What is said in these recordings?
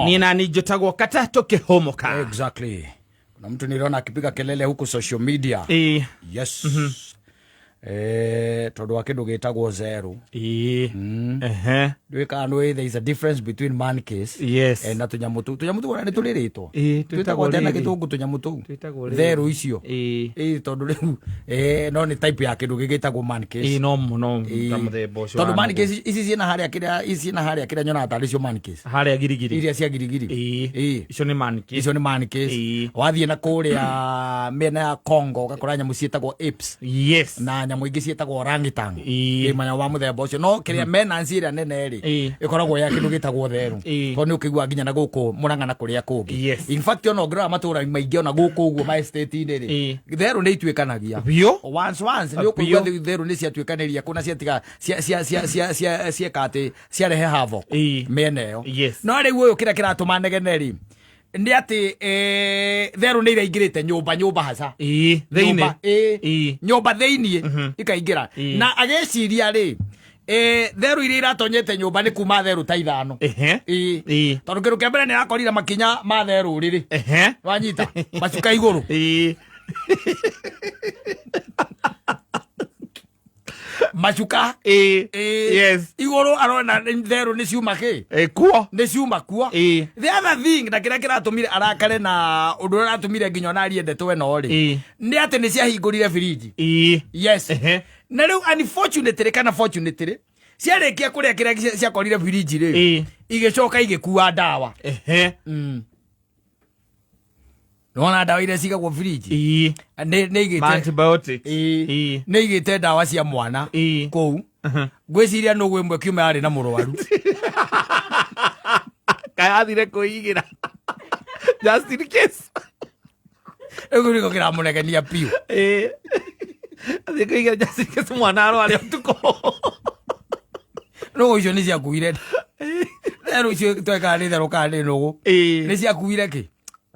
Ni nani jotagwo kata tukihomoka. Exactly. Kuna mtu niliona akipiga kelele huku social media. Yes. Todo wake ndugitagwo zero. There is a difference between monkeys. Yes. Na tunyamutu. Tunyamutu wana nituliritwo. Twitagwo tena gitungu tunyamutu. Zero icio. Todo riu no ni type ya kindu gigitagwo monkeys. No tamuthembo cio. Todo monkeys ici ciena haria kira nyona atari cio monkeys. Haria girigiri. Iria cia girigiri. Icio ni monkeys. Icio ni monkeys. Wathie na kuria mena ya Congo gakora nyamu cietagwo apes. Yes. Na nyamu ingi cietagwo orangutan. Manya wa muthemba ucio no kiria mena nciria nene ri ikoragwo ya kindu gitagwo theru. To ni ukigwa nginya na guku Murang'a kuria kungi. In fact ono ngira matura maingi ona guku uguo my state ine ri theru ni itwikanagia once ni ukugwa theru ni ciatwikaniria kuna ciatiga cia kate cia rehe havo meneo no ri uyu kira negene ri ndi ati theru ni iraingirite nyumba haca theini nyumba theini ikaingira na ageciria ri theru iria iratonyete nyumba ni kuma theru ta 5 tondu kiru kia mbere ni akorire makinya ma theru riri wanyita macuka iguru macuka yes iguru arona theru ni ciuma kuo ni ciuma kuo the other thing na kiria kiratumire arakare na undu aratumire nginya na ariendetwe no ri ni ati ni ciahingurire fridge yes na riu unfortunately kana fortunately ciarekia kuria kiria ciakorire fridge ri igicoka igikuwa dawa Nona dawa iria cigagwo fridge ne igite antibiotics ne igite dawa cia mwana kou gwiciria no gwimwe kiume ari na murwaru kayathire kuigira just in case eguriko kira munegenia piu athikuigira just in case mwana arwari utuko no icio ni cia kuire theru icio tweka ni theru kani nugu ni cia kuire ki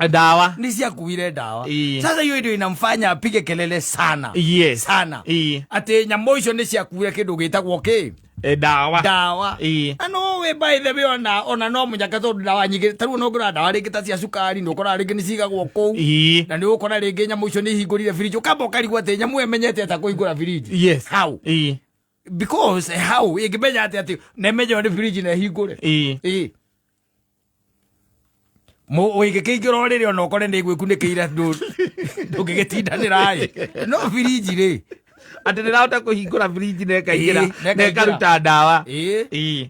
dawa ni cia kuire dawa sasa hiyo ndio inamfanya apige kelele sana sana ati nyamo icio ni cia kuire kindu gitagwo ki dawa ano we by the way ona no munyaka to dawa nyingi taru no ngura dawa ringi ta cia sukari no kora ringi ni cigagwo kou na ni ukora ringi nyamo icio ni hingurire fridge ukamba ukarigwa ati nyamo emenyete ata kuhingura fridge how because how igimenya ati nemenyo ni fridge na hingure mo oigekeigira orire ona ukore ndi gwikunikira ndugigitindanira no fridge ri ati ndirahota kuhingura fridge na ikaingira na ikaruta dawa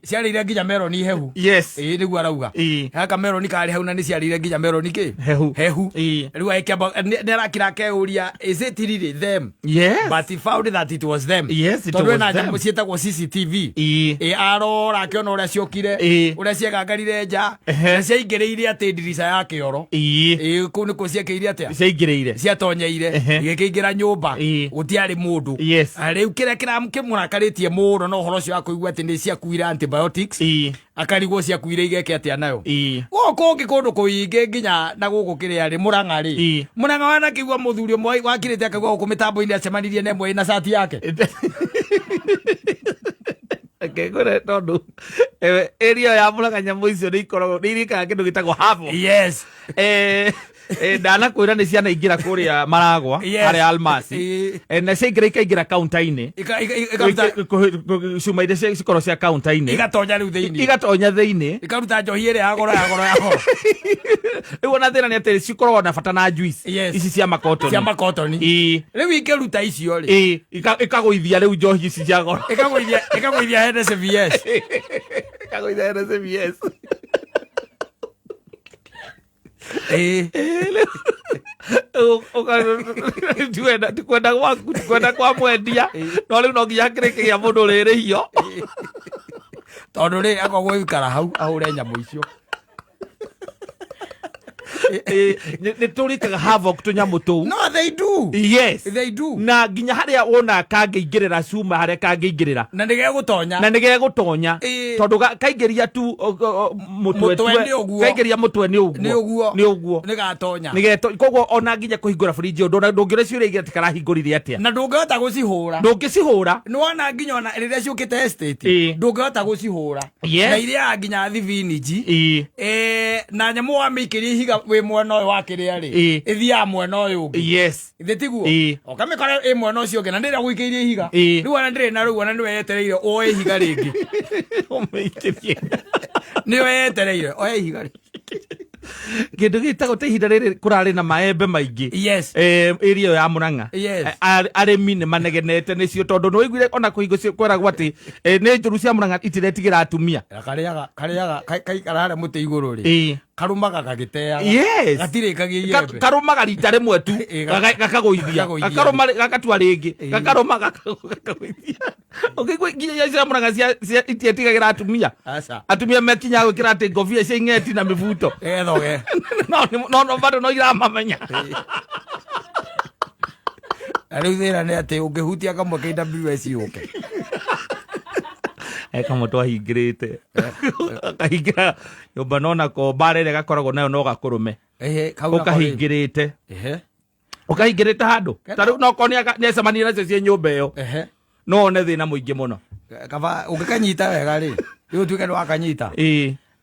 ciarire nginya meloni hehu niguo arauga haka meloni kari hau na ni ciarire nginya meloni ki hehu riu aikamba nerakira keuria is it really them but he found that it was them tondu na nyamu cietagwo CCTV arora akiona uria ciokire uria ciegangarire nja na ciaingiriire ati ndirica ya kioro ku ni ku ciekeire atia ciaingiriire ciatonyeire igikeingira nyumba gutiari mundu riu kira kimurakarĩtie mũno no horo cio akũigua atĩ nĩ ciakuire antibiotics akarigwo ciakuire igeke atia nayo gũkũ ũngĩ kũndũ kũingĩ nginya na gũkũ kĩrĩa rĩ Murang'a rĩ Murang'a wanakĩigua mũthuri ũmwe wakirĩte akaigua gũkũ mĩtambo-inĩ acemanirie na ĩmwe ĩna cati yake kegore tondu area ya Murang'a nyamũ icio nĩ ikoragwo nĩ irikaga kĩndũ gĩtagwo havo ndana kwira ni ciana ingira kuria maragwa ari almasi na ciaingira ikaingira kaunta-ini cuma iria cikoro cia kaunta-ini igatonya thiini ikaruta njohi iria ya goro riu ona thina ni ati cikoragwo na bata na juice ici cia makotoni riu ikiruta icio ri ikagũithia riu njohi ici cia goro ikagũithia NSVS tukwenda kwa mwendia no riu no nginya kirike gia mundu ririhio tondu ri akogwo ikara hau ahure nyamũ icio Nĩ tũrĩkaga havoc tũnyamũ tũu. No, they do. Yes. They do. Na nginya harĩa wona kangĩingĩrĩra cuma harĩa kangĩingĩrĩra. Na nĩgegũtonya. Na nĩgegũtonya. Tondũ kaingĩria tu mũtwe kaingĩria mũtwe nĩ ũguo. Nĩgatonya. Koguo ona nginya kũhingũra fridge ndũngĩũria ciũria igĩ ati karahingũrire atĩa. Na ndũngĩhota gũcihũra. Ndũngĩcihũra. Nĩwona nginya ona rĩrĩa ciũkĩte estate ndũngĩhota gũcihũra. Na iria nginya thiviniji. Na nyamũ wamĩikĩria ihiga wĩ mwena ũyũ wa kĩrĩa rĩ ithiaga mwena ũyũ ũngĩ. Yes. Ithe tiguo. Ũkamĩkora ĩ mwena ũcio ũngĩ na ndĩrĩa gũikĩirie ihiga. Rĩu ona ndĩrĩ na rĩu ona nĩwe yetereire oe ihiga rĩngĩ. Ũmĩikĩrie. Nĩwe yetereire oe ihiga rĩngĩ. Kĩndũ gĩtagwo ta ihinda rĩrĩ kũrarĩ na maembe maingĩ. Yes. Area ya Murang'a. Yes. Arĩmi nĩ manegenete nĩcio tondũ nĩ wĩiguire ona kũhingo kwĩragwo atĩ nĩ njũru cia Murang'a itiretigĩra atumia. Karĩaga kararĩa mũtĩ igũrũ rĩ. Karumaga gagĩteaga. Yes. Gatirĩkagia iembe. Karumaga rita rĩmwe tu gakagũithia. Gakarũma gagatua rĩngĩ. Gakarũma gakagũithia. Ũkĩigua nginya cia Murang'a cia itiretigagĩra atumia. Atumia mekinya gwĩkĩra atĩ ngobia cia ing'eti na mĩbuto. No bado no iramamenya. Rĩu thĩna nĩ atĩ ũngĩhutia kamwe KWS yũke. Kamwe twahingĩrĩte. Akahingĩra nyũmba nona komba rĩrĩa gakoragwo nayo no gakũrũme. Ũkahingĩrĩte. Ũkahingĩrĩte handũ. Ta rĩu no korwo nĩacemania nacio ciĩ nyũmba ĩyo. No one thĩna mũingĩ mũno. Kaba ũngĩkanyita wega rĩ. Rĩu tuĩke nĩ wakanyita.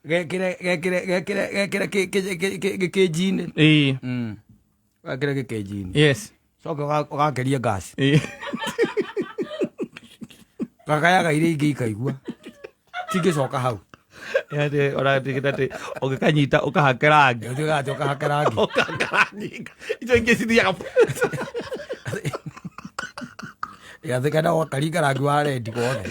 Gekire gĩkĩnji-inĩ. Gekire gĩkĩnji-inĩ. Yes. Coke ũgakeria gas. Gakayaga iria ingĩ ikaigua. Tingĩcoka hau. Yaani oratigita ati ũngĩkanyita ũkahake rangi. Ũkahake rangi. Icio ingĩ cithiaga. Yathĩkana wakaringa rangi wa rendi wothe.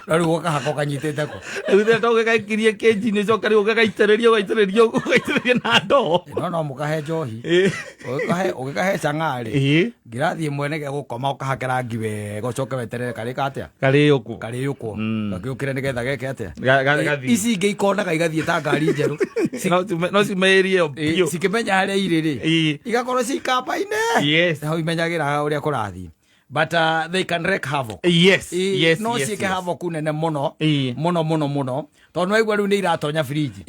Rĩu ũkahaka ũkanyitĩte ko. Rĩu theta ũgĩgaikirie kĩnji-inĩ coka rĩu ũgĩgaitĩrĩria na ndoo. No mũkahe njohi. Ũgĩkahe cang'arĩ. Ngirathi ĩmwe nĩ gegũkoma ũkahake rangi wega ũcoke weterere karĩka atĩa. Karĩũkwo. Gagĩũkĩre nĩgetha geke atĩa. Ici ingĩ ikonaga igathiĩ ta ngari njerũ. No cimeirie biũ. Cikĩmenya harĩa irĩ rĩ. Igakorwo ciĩ kamba-inĩ. Yes. Hau imenyagĩra ũrĩa kũrathiĩ. But they can wreak havoc. Yes. No ciĩke havoc nene mũno. Mũno. Tondũ waigua rĩu nĩ iratonya fridge.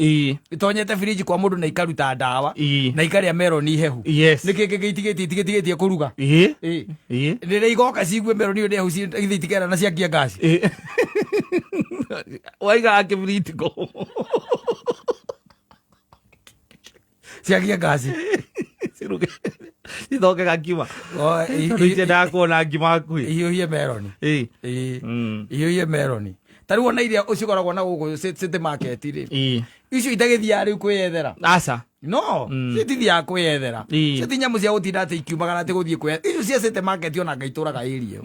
Itonyete fridge kwa mũndũ na ikaruta ndawa. Na ikarĩa meloni hehu. Nĩkĩ gĩtigĩtie kũruga. Rĩrĩa igoka ciigue meloni ĩyo hehu ithiĩ itikera na ciakia gas. Waiga akĩbritiko. Ciakia gas. Ithoke gakiuma. Tondũ itenda kuona ngima hakuhĩ. Ihĩũhie meloni. Ihĩũhie meloni. Ta rĩu ona iria ũcikoragwo na gũkũ city market rĩ. Icio itagĩthiaga rĩu kwĩyethera. Aca. No, citithiaga kwĩyethera. Citi nyamũ cia gũtinda atĩ ikiumagara atĩ gũthiĩ kwĩyethera. Icio cia city market ona ngaitũraga area ĩyo.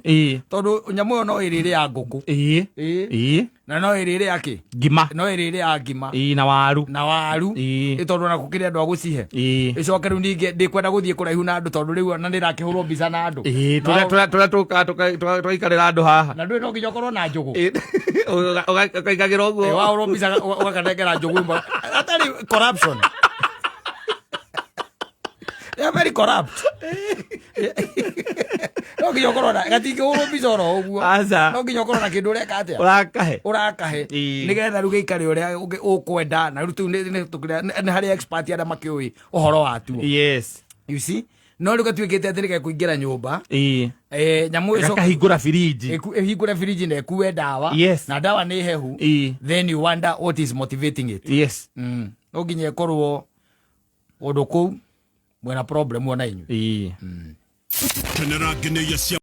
Tondũ nyamũ ĩyo no ĩrĩrĩ ya ngũkũ. Na no ĩrĩrĩ ya kĩ? Ngima. No ĩrĩrĩ ya ngima. Na waru. Tondũ ona gũkĩrĩ andũ a gũcihe. Ĩcoke rĩu ningĩ ndĩkwenda gũthiĩ kũraihu na andũ tondũ rĩu ona nĩrakĩhũrwo mbica na andũ. Tũrĩa tũikarĩra andũ haha. Na ndũĩ no nginya ũkorwo na njũgũ. Ũkaigagĩra ũguo. Wahũrwo mbica ũgakanengera njũgũ. Atarĩ corruption. They're very corrupt. No nginya ũkorwo na gatingĩhũrwo mbica oro ũguo. No nginya ũkorwo na kĩndũ ũreka atĩa. Ũrakahe. Nĩgetha rĩu gĩikare ũrĩa ũkwenda na rĩu tũu nĩ harĩ expert arĩa makĩũĩ ũhoro watuo. Yes. You see? No rĩu gatuĩkĩte atĩ nĩgekũingĩra nyũmba. Nyamũ ĩco gakahingũra fridge. Ĩhingũre fridge na ĩkue ndawa. Na ndawa nĩ hehu. Then you wonder what is motivating it. Yes. No nginya ĩkorwo ũndũ kũu mwena problem ona inyuĩ.